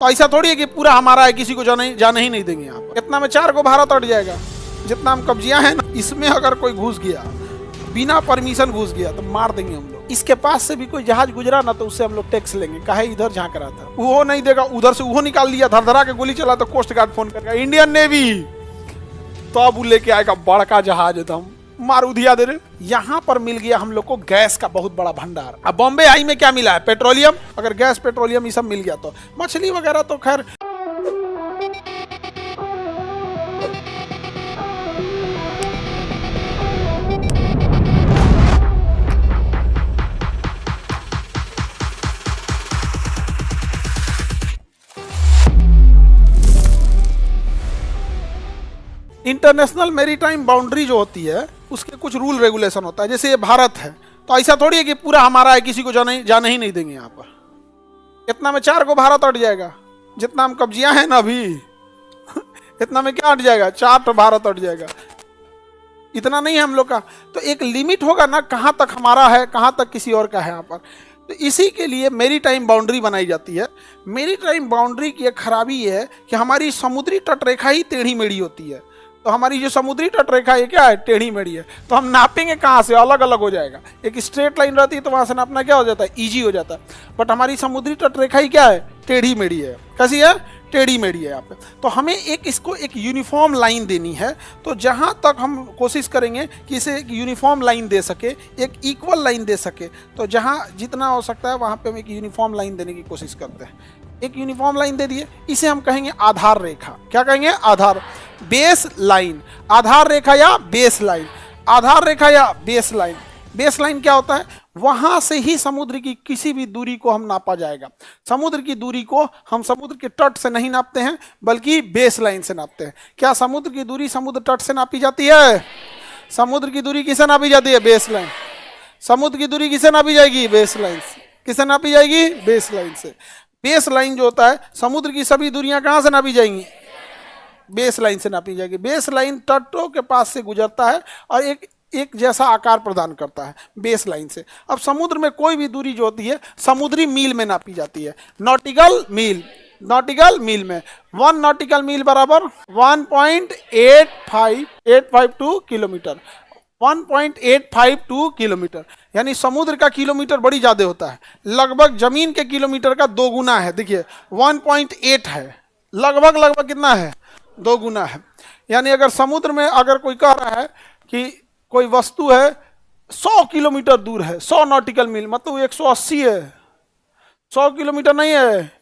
तो ऐसा थोड़ी है कि पूरा हमारा है, किसी को जाने ही नहीं देंगे यहाँ पर। इतना में 4 को भारत अट जाएगा। जितना हम कब्जियां हैं ना, इसमें अगर कोई घुस गया, बिना परमिशन घुस गया, तो मार देंगे हम लोग। इसके पास से भी कोई जहाज गुजरा ना, तो उससे हम लोग टैक्स लेंगे। काहे इधर झांक रहा था, वो नहीं देगा, उधर से वो निकाल दिया, धरधरा के गोली चला, तो कोस्ट गार्ड फोन करेगा, इंडियन नेवी, तो अब वो लेके आएगा बड़का जहाज एकदम मारूदिया दे रहे। यहाँ पर मिल गया हम लोग को गैस का बहुत बड़ा भंडार। अब बॉम्बे आई में क्या मिला है? पेट्रोलियम। अगर गैस पेट्रोलियम ये सब मिल गया तो मछली वगैरह तो खैर इंटरनेशनल मैरीटाइम बाउंड्री जो होती है उसके कुछ रूल रेगुलेशन होता है। जैसे ये भारत है, तो ऐसा थोड़ी है कि पूरा हमारा है, किसी को जाने ही नहीं देंगे यहाँ पर। इतना में 4 को भारत अट जाएगा। जितना हम कब्जियां हैं ना अभी इतना में क्या अट जाएगा? 4 तो भारत अट जाएगा। इतना नहीं है हम लोग का, तो एक लिमिट होगा ना, कहाँ तक हमारा है, कहाँ तक किसी और का है यहाँ पर। तो इसी के लिए मैरीटाइम बाउंड्री बनाई जाती है। मैरीटाइम बाउंड्री की एक खराबी है कि हमारी समुद्री तटरेखा ही टेढ़ी मेढ़ी होती है। तो हमारी जो समुद्री तटरेखा है क्या है? टेढ़ी मेढ़ी है। तो हम नापेंगे कहाँ से? अलग अलग हो जाएगा। एक स्ट्रेट लाइन रहती है तो वहाँ से नापना क्या हो जाता है? ईजी हो जाता है। बट हमारी समुद्री तटरेखा ही क्या है? टेढ़ी मेढ़ी है। कैसी है? टेढ़ी मेढ़ी है यहाँ पे। तो हमें इसको एक यूनिफॉर्म लाइन देनी है। तो जहाँ तक हम कोशिश करेंगे कि इसे एक यूनिफॉर्म लाइन दे सके, एक इक्वल लाइन दे सके, तो जहाँ जितना हो सकता है वहाँ पे हम एक यूनिफॉर्म लाइन देने की कोशिश करते हैं। एक यूनिफॉर्म लाइन दे दिए, इसे हम कहेंगे आधार रेखा। क्या कहेंगे? आधार, बेस लाइन। आधार रेखा या बेस लाइन, आधार रेखा या बेस लाइन। बेस लाइन क्या होता है? वहां से ही समुद्र की किसी भी दूरी को हम नापा जाएगा। समुद्र की दूरी को हम समुद्र के तट से नहीं नापते हैं, बल्कि बेस लाइन से नापते हैं। क्या समुद्र की दूरी समुद्र तट से नापी जाती है? समुद्र की दूरी किसे नापी जाती है? Base line. समुद्र की दूरी किसे नापी जाएगी? बेस लाइन से। किसे नापी जाएगी? बेस लाइन से। बेस लाइन जो होता है, समुद्र की सभी दूरियां कहां से नापी जाएंगी? बेस लाइन से नापी जाएगी। बेस लाइन तटों के पास से गुजरता है और एक जैसा आकार प्रदान करता है बेस लाइन से। अब समुद्र में कोई भी दूरी जो होती है समुद्री मील में नापी जाती है। नॉटिकल मील, नॉटिकल मील में 1 नॉटिकल मील बराबर 1.852 किलोमीटर। 1.852 किलोमीटर, यानी समुद्र का किलोमीटर बड़ी ज्यादा होता है, लगभग जमीन के किलोमीटर का 2 गुना है। देखिए 1.8 है, लगभग कितना है? 2 गुना है। यानी अगर समुद्र में अगर कोई कह रहा है कि कोई वस्तु है 100 किलोमीटर दूर है, 100 नॉटिकल मील, मतलब 180 है। 100 किलोमीटर नहीं है,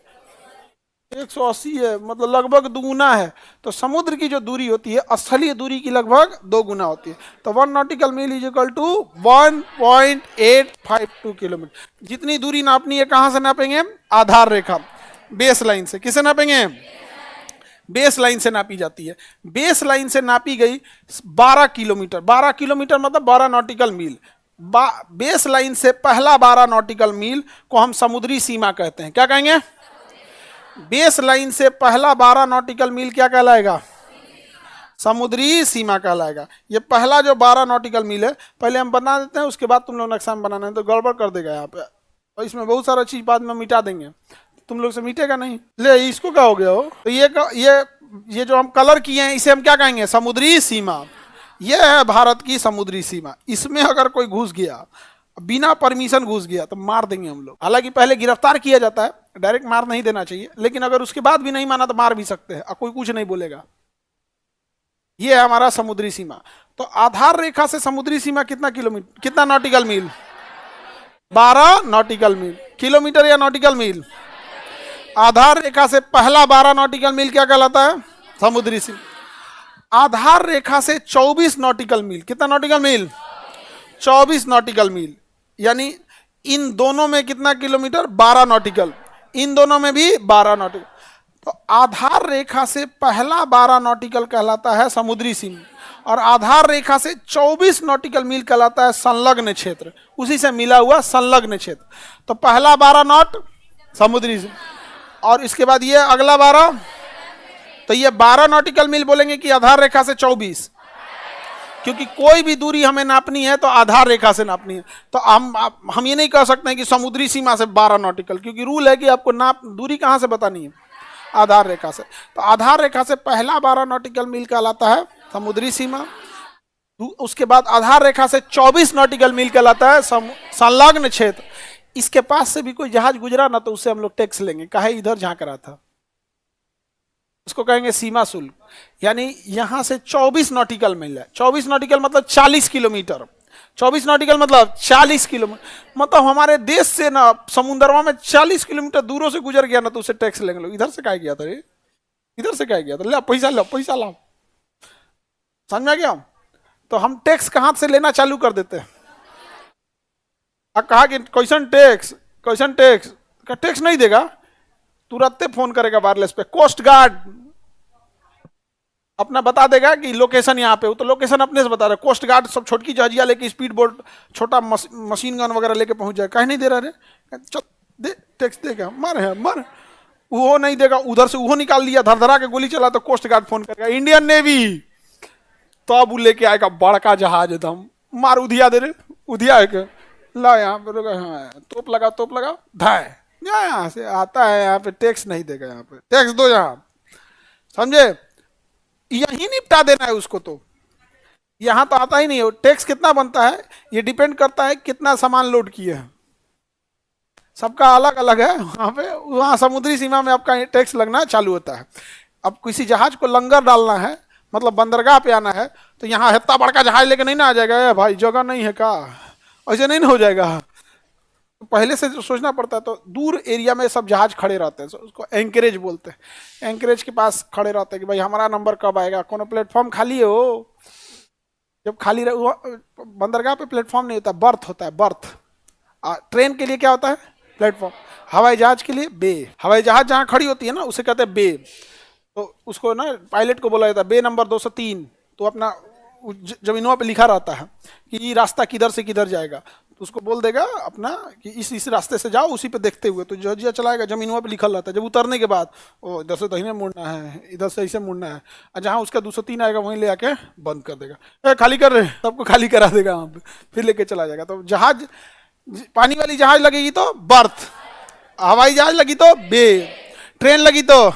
180 है, मतलब लगभग 2 गुना है। तो समुद्र की जो दूरी होती है स्थलीय दूरी की लगभग 2 गुना होती है। तो 1 nautical mile is equal to 1.852 kilometre. जितनी दूरी नापनी है कहां से नापेंगे? आधार रेखा, बेस लाइन से। किसे नापेंगे? बेस लाइन से नापी जाती है। बेस लाइन से नापी गई 12 किलोमीटर। 12 किलोमीटर मतलब 12 नॉटिकल मील। बेस लाइन से पहला 12 नॉटिकल मील को हम समुद्री सीमा कहते हैं। क्या कहेंगे? बेस लाइन से पहला 12 नॉटिकल मील क्या कहलाएगा? समुद्री सीमा कहलाएगा। ये पहला जो 12 नॉटिकल मील है पहले हम बना देते हैं, उसके बाद तुम लोग नक्शा में बनाना है तो गड़बड़ कर देगा यहाँ पे, और इसमें बहुत सारा चीज बाद में मिटा देंगे, तुम लोग से मिटेगा नहीं। ले इसको क्या हो गया हो? तो ये जो हम कलर किए हैं इसे हम क्या कहेंगे? समुद्री सीमा। ये है भारत की समुद्री सीमा। इसमें अगर कोई घुस गया, बिना परमिशन घुस गया, तो मार देंगे हम लोग। हालांकि पहले गिरफ्तार किया जाता है, डायरेक्ट मार नहीं देना चाहिए, लेकिन अगर उसके बाद भी नहीं माना तो मार भी सकते हैं, कोई कुछ नहीं बोलेगा। ये है हमारा समुद्री सीमा। तो आधार रेखा से समुद्री सीमा कितना किलोमीटर, कितना नॉटिकल मील? 12 नॉटिकल मील। किलोमीटर या नॉटिकल मील? आधार रेखा से पहला 12 नॉटिकल मील क्या कहलाता है? समुद्री सीमा। आधार रेखा से 24 नॉटिकल मील, कितना नॉटिकल मील? 24 नॉटिकल मील, यानी इन दोनों में कितना किलोमीटर? 12 नॉटिकल। इन दोनों में भी 12 नॉटिकल। तो आधार रेखा से पहला 12 नॉटिकल कहलाता है समुद्री सीमा, और आधार रेखा से 24 नॉटिकल मील कहलाता है संलग्न क्षेत्र, उसी से मिला हुआ संलग्न क्षेत्र। तो पहला 12 नॉट समुद्री सीमा, और इसके बाद ये अगला 12, तो ये 12 नॉटिकल मील बोलेंगे कि आधार रेखा से 24, क्योंकि कोई भी दूरी हमें नापनी है तो आधार रेखा से नापनी है। तो हम ये नहीं कह सकते हैं कि समुद्री सीमा से 12 नॉटिकल, क्योंकि रूल है कि आपको दूरी कहाँ से बतानी है? आधार रेखा से। तो आधार रेखा से पहला 12 नॉटिकल मील कहलाता है समुद्री सीमा। उसके बाद आधार रेखा से 24 नॉटिकल मील कहलाता है संलग्न क्षेत्र। इसके पास से भी कोई जहाज गुजरा ना तो उससे हम लोग टैक्स लेंगे, काहे इधर झांक रहा था, उसको कहेंगे सीमा शुल्क। यानी यहां से 24 नॉटिकल मील है, 24 नॉटिकल मतलब 40 किलोमीटर, 24 नॉटिकल मतलब 40 किलोमीटर, मतलब हमारे देश से ना समुद्रमा में 40 किलोमीटर दूरों से गुजर गया ना तो उसे टैक्स लेंगे लोग। इधर से कहा गया था रे, इधर से कहा गया था, ले पैसा लो, पैसा लाओ, समझ में गया। तो हम टैक्स कहां से लेना चालू कर देते हैं। कहा कि क्वेश्चन टैक्स, क्वेश्चन टैक्स का टैक्स नहीं देगा, तुरंत फोन करेगा वायरलेस पे, कोस्ट गार्ड अपना बता देगा कि लोकेशन यहाँ पे हो, तो लोकेशन अपने से बता रहा है। कोस्ट गार्ड सब छोटकी जहाजिया लेके, स्पीड बोट, छोटा मशीन गन वगैरह लेके पहुंच जाए, कहीं नहीं दे रहा रे, चल दे टैक्स देगा, मर है मर, वो नहीं देगा, उधर से वो निकाल लिया, धरधरा के गोली चला तो कोस्ट गार्ड फोन करेगा इंडियन नेवी, तो अब वो लेके आएगा बड़का जहाज एकदम, मार उधिया दे रहे, उधिया है ला यहाँ पे, हाँ तोप लगा, तोप लगा, धाय यहाँ से आता है, यहाँ पे टैक्स नहीं देगा, यहाँ पे टैक्स दो, यहाँ समझे, यही निपटा देना है उसको। तो यहां तो आता ही नहीं है। टैक्स कितना बनता है ये डिपेंड करता है कितना सामान लोड किए हैं, सबका अलग अलग है। वहां पे वहां समुद्री सीमा में आपका टैक्स लगना चालू होता है। अब किसी जहाज को लंगर डालना है, मतलब बंदरगाह पे आना है, तो यहाँ इतना बड़का जहाज लेके नहीं ना आ जाएगा, भाई जगह नहीं है का, ऐसे नहीं ना हो जाएगा, तो पहले से सोचना पड़ता है। तो दूर एरिया में सब जहाज खड़े रहते हैं, उसको एंकरेज बोलते हैं। एंकरेज के पास खड़े रहते हैं कि भाई हमारा नंबर कब आएगा, कौन प्लेटफॉर्म खाली है हो, जब खाली बंदरगाह पे प्लेटफॉर्म नहीं होता, बर्थ होता है, बर्थ। ट्रेन के लिए क्या होता है, प्लेटफॉर्म। हवाई जहाज के लिए बे, हवाई जहाज जहाँ खड़ी होती है ना उसे कहते हैं बे। तो उसको ना पायलट को बोला जाता है बे नंबर 203, तो अपना जमीनों पे लिखा रहता है कि रास्ता किधर से किधर जाएगा, तो उसको बोल देगा अपना कि इस रास्ते से जाओ, उसी पे देखते हुए तो जहाजिया चलाएगा, जमीनों पे लिखा रहता है। जब उतरने के बाद ओ इधर से दहीने मुड़ना है, इधर से ऐसे मुड़ना है, और जहाँ उसका 203 आएगा वहीं ले आके बंद कर देगा, खाली कर रहे, सबको खाली करा देगा वहाँ पे, फिर लेके चला जाएगा। तो जहाज, पानी वाली जहाज लगेगी तो बर्थ, हवाई जहाज लगी तो बे, ट्रेन लगी तो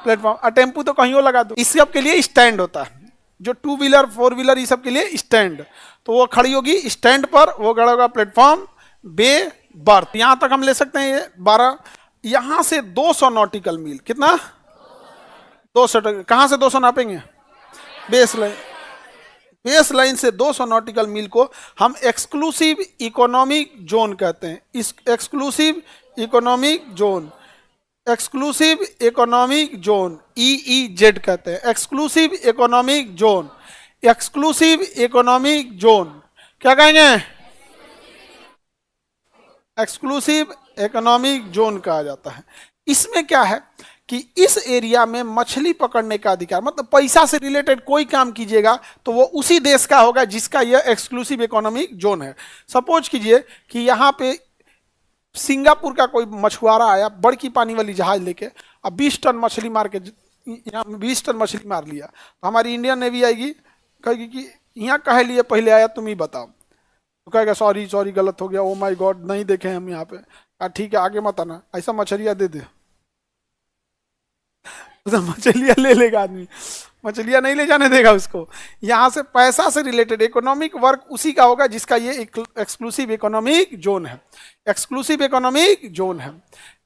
प्लेटफॉर्म, और टेम्पू तो कहीं और लगा दो। इस सब के लिए स्टैंड होता है, जो 2 व्हीलर 4 व्हीलर ये सब के लिए स्टैंड, तो वो खड़ी होगी स्टैंड पर, वो खड़ा होगा प्लेटफॉर्म, बे, बर्थ। यहां तक हम ले सकते हैं ये 12। यहां से 200 नॉटिकल मील, कितना 200, कहां से 200 नापेंगे, बेस लाइन, बेस लाइन से 200 नॉटिकल मील को हम एक्सक्लूसिव इकोनॉमिक जोन कहते हैं। इस exclusive economic zone, exclusive economic zone EEZ कहते हैं, exclusive economic zone, exclusive economic zone क्या कहेंगे, एक्सक्लूसिव इकोनॉमिक जोन कहा जाता है। इसमें क्या है कि इस एरिया में मछली पकड़ने का अधिकार, मतलब पैसा से रिलेटेड कोई काम कीजिएगा तो वो उसी देश का होगा जिसका यह एक्सक्लूसिव इकोनॉमिक जोन है। सपोज कीजिए कि यहाँ पे सिंगापुर का कोई मछुआरा आया बड़की पानी वाली जहाज लेके, अब 20 टन मछली मार के, यहाँ 20 टन मछली मार लिया, तो हमारी इंडियन नेवी आएगी, कहेगी कि यहाँ कहे लिए पहले आया तुम ही बताओ, तो कहेगा सॉरी सॉरी गलत हो गया, ओ माय गॉड नहीं देखे हम यहाँ पे, ठीक है आगे मत आना, ऐसा मछलियाँ दे दे, तो मछलियाँ ले लेगा आदमी, मछलियाँ नहीं ले जाने देगा उसको। यहाँ से पैसा से रिलेटेड इकोनॉमिक वर्क उसी का होगा जिसका ये एक्सक्लूसिव इकोनॉमिक जोन है, एक्सक्लूसिव इकोनॉमिक जोन है।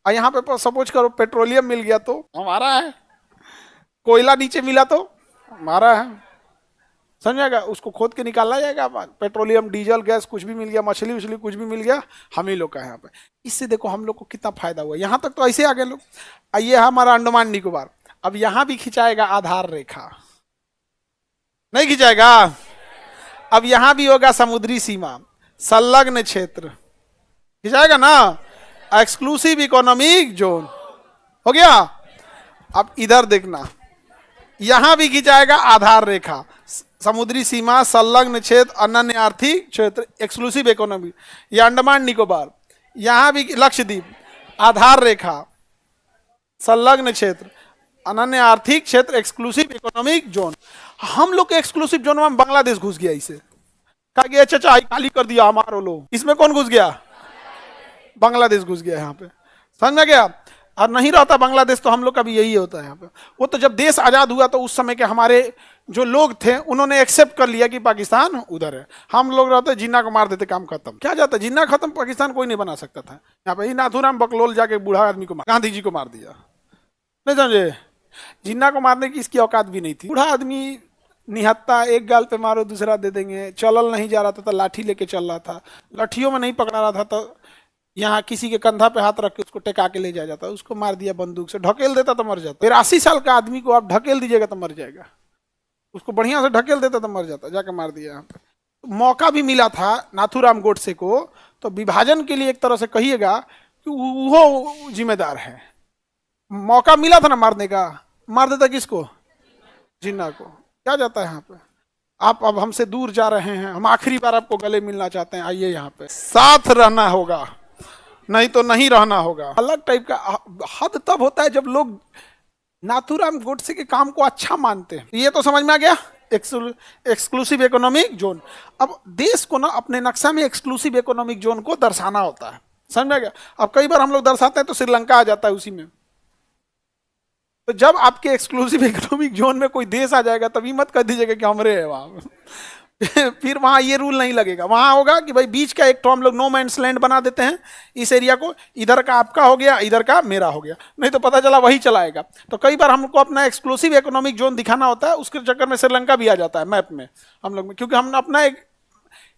और यहाँ पे सपोज करो पेट्रोलियम मिल गया तो हमारा है, कोयला नीचे मिला तो हमारा है, समझेगा, उसको खोद के निकाला जाएगा, पेट्रोलियम डीजल गैस कुछ भी मिल गया, मछली उछली कुछ भी मिल गया, हम ही लोग का है यहाँ पे। इससे देखो हम लोग को कितना फायदा हुआ, यहाँ तक तो ऐसे आ गए लोग। ये हमारा अंडमान निकोबार, अब यहां भी खिंचाएगा आधार रेखा, नहीं खिंचाएगा, अब यहां भी होगा समुद्री सीमा, संलग्न क्षेत्र, खिंचाएगा ना, एक्सक्लूसिव इकोनॉमिक जोन हो गया। अब इधर देखना, यहां भी खिंचाएगा आधार रेखा, समुद्री सीमा, संलग्न क्षेत्र, अनन्य आर्थिक क्षेत्र, एक्सक्लूसिव इकोनॉमिक, ये अंडमान निकोबार, यहां भी लक्षद्वीप, आधार रेखा, संलग्न क्षेत्र, अनन्य आर्थिक क्षेत्र, एक्सक्लूसिव इकोनॉमिक जोन। हम लोग के एक्सक्लूसिव जोन में बांग्लादेश घुस गया, इसे कहा गया चाचा खाली कर दिया हमारे लोग, इसमें कौन घुस गया, बांग्लादेश घुस गया यहाँ पे, समझ में गया। और नहीं रहता बांग्लादेश तो हम लोग का भी यही होता है यहाँ पे। वो तो जब देश आजाद हुआ तो उस समय के हमारे जो लोग थे उन्होंने एक्सेप्ट कर लिया कि पाकिस्तान उधर है। हम लोग रहते जिन्ना को मार देते, काम खत्म। क्या जाता, जिन्ना खत्म, पाकिस्तान कोई नहीं बना सकता था। यहाँ पे नाथूराम बकलोल जाके बूढ़ा आदमी को गांधी जी को मार दिया, नहीं समझे? जिन्ना को मारने की इसकी औकात भी नहीं थी। बूढ़ा आदमी निहत्ता, एक गाल पे मारो दूसरा दे देंगे। चलल नहीं जा रहा था तो लाठी लेके चल रहा था, लाठियों में नहीं पकड़ा रहा था तो यहाँ किसी के कंधा पे हाथ रख के उसको टेका के ले जाया जाता, उसको मार दिया बंदूक से, ढकेल देता तो मर जाता। 83 साल का आदमी को आप ढकेल दीजिएगा तो मर जाएगा, उसको बढ़िया से ढकेल देता तो मर जाता, जाके मार दिया यहाँ पे। तो मौका भी मिला था नाथूराम गोडसे को, तो विभाजन के लिए एक तरह से कहिएगा कि वो जिम्मेदार है। मौका मिला था ना मारने का, मार देता किसको? जिन्ना को। क्या जाता है यहाँ पे? आप अब हमसे दूर जा रहे हैं, हम आखिरी बार आपको गले मिलना चाहते हैं, आइए यहाँ पे। साथ रहना होगा, नहीं तो नहीं रहना होगा। अलग टाइप का हद तब होता है जब लोग नाथूराम गोडसे के काम को अच्छा मानते हैं। ये तो समझ में आ गया, एक्सक्लूसिव इकोनॉमिक जोन। अब देश को ना अपने नक्शा में एक्सक्लूसिव इकोनॉमिक जोन को दर्शाना होता है, समझ में आ गया? अब कई बार हम लोग दर्शाते हैं तो श्रीलंका आ जाता है उसी में। तो जब आपके एक्सक्लूसिव इकोनॉमिक जोन में कोई देश आ जाएगा तभी मत कर दीजिएगा कि हमरे है वहां फिर वहां ये रूल नहीं लगेगा। वहां होगा कि भाई बीच का एक तो हम लोग नो मैंस लैंड बना देते हैं, इस एरिया को, इधर का आपका हो गया, इधर का मेरा हो गया, नहीं तो पता चला वही चलाएगा। तो कई बार हमको अपना एक्सक्लूसिव इकोनॉमिक जोन दिखाना होता है, उसके चक्कर में श्रीलंका भी आ जाता है मैप में हम लोग में, क्योंकि हम अपना एक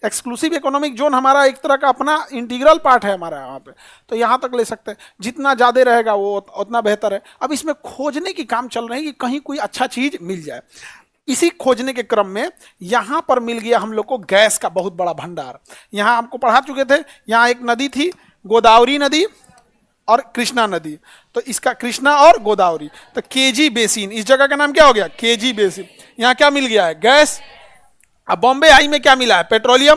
एक्सक्लूसिव इकोनॉमिक जोन हमारा एक तरह का अपना इंटीग्रल पार्ट है हमारा यहाँ पे। तो यहाँ तक ले सकते हैं, जितना ज़्यादा रहेगा वो उतना बेहतर है। अब इसमें खोजने की काम चल रहे हैं कि कहीं कोई अच्छा चीज़ मिल जाए। इसी खोजने के क्रम में यहाँ पर मिल गया हम लोग को गैस का बहुत बड़ा भंडार। यहाँ हमको पढ़ा चुके थे, यहाँ एक नदी थी गोदावरी नदी और कृष्णा नदी। तो इसका कृष्णा और गोदावरी, तो केजी बेसिन, इस जगह का नाम क्या हो गया? KG basin. यहाँ क्या मिल गया है? गैस। अब बॉम्बे हाई में क्या मिला है? पेट्रोलियम।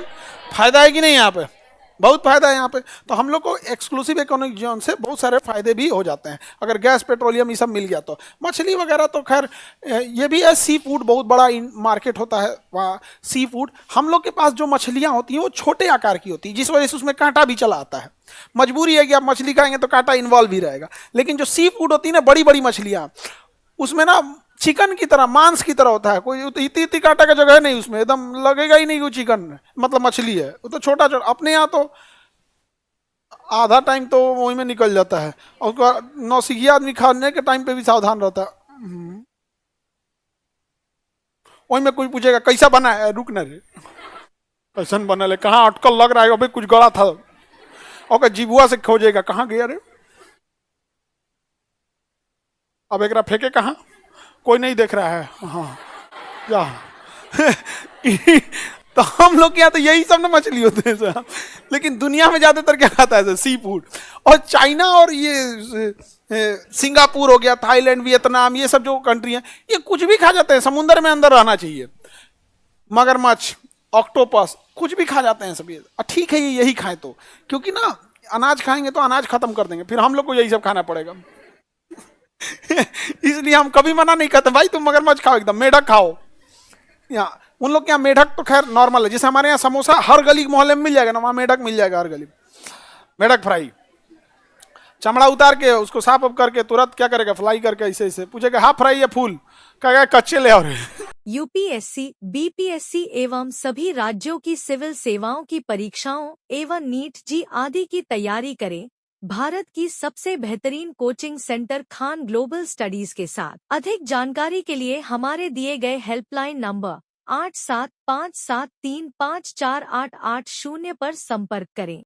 फायदा है कि नहीं? यहाँ पे बहुत फायदा है यहाँ पे। तो हम लोग को एक्सक्लूसिव इकोनॉमिक जोन से बहुत सारे फायदे भी हो जाते हैं अगर गैस, पेट्रोलियम ये सब मिल गया तो। मछली वगैरह तो खैर ये भी है, सी फूड बहुत बड़ा मार्केट होता है वहाँ। सी फूड, हम लोग के पास जो मछलियाँ होती हैं वो छोटे आकार की होती है, जिस वजह से उसमें कांटा भी चला आता है। मजबूरी है कि आप मछली खाएंगे तो कांटा इन्वॉल्व भी रहेगा। लेकिन जो सी फूड होती है ना, बड़ी बड़ी मछलियाँ, उसमें ना चिकन की तरह, मांस की तरह होता है, कोई इतनी इतनी कांटा का जगह नहीं उसमें, एकदम लगेगा ही नहीं वो चिकन मतलब मछली है। वो तो छोटा छोटा, अपने यहाँ तो आधा टाइम तो वही में निकल जाता है, और उसका नौसिखिया आदमी खाने के टाइम पे भी सावधान रहता है। वही में कोई पूछेगा कैसा बना है, रुक न रे, कैसन बना ले, कहाँ अटकल लग रहा है, अभी कुछ गला था, और जीबुआ से खोजेगा कहाँ गया रे, अब एक फेंके कहाँ, कोई नहीं देख रहा है, हाँ जा तो हम लोग के यहाँ तो यही सब ना मछली होते हैं सर। लेकिन दुनिया में ज्यादातर क्या खाता है सर? Sea food. और चाइना और ये सिंगापुर हो गया, थाईलैंड, वियतनाम, ये सब जो कंट्री हैं, ये कुछ भी खा जाते हैं, समुद्र में अंदर रहना चाहिए। मगरमच्छ, ऑक्टोपस, कुछ भी खा जाते हैं सब ये। ठीक है, ये यही खाएं तो, क्योंकि ना अनाज खाएंगे तो अनाज खत्म कर देंगे, फिर हम लोग को यही सब खाना पड़ेगा इसलिए हम कभी मना नहीं करते, भाई तुम मगरमच्छ खाओ, एकदम मेढक खाओ। यहाँ उन लोग के यहाँ मेढक तो खैर नॉर्मल है, जैसे हमारे यहाँ समोसा हर गली मोहल्ले में मिल जाएगा ना, वहाँ मेढक मिल जाएगा हर गली। मेढक फ्राई, चमड़ा उतार के उसको साफ अप करके तुरंत क्या करेगा? फ्राई करके ऐसे ऐसे पूछेगा हाफ फ्राई या फुल, कहेगा कच्चे ले और यूपीएससी, बीपीएससी एवं सभी राज्यों की सिविल सेवाओं की परीक्षाओं एवं नीट जी आदि की तैयारी करें भारत की सबसे बेहतरीन coaching centre Khan global studies के साथ। अधिक जानकारी के लिए हमारे दिए गए हेल्पलाइन नंबर 8757354880 पर संपर्क करें।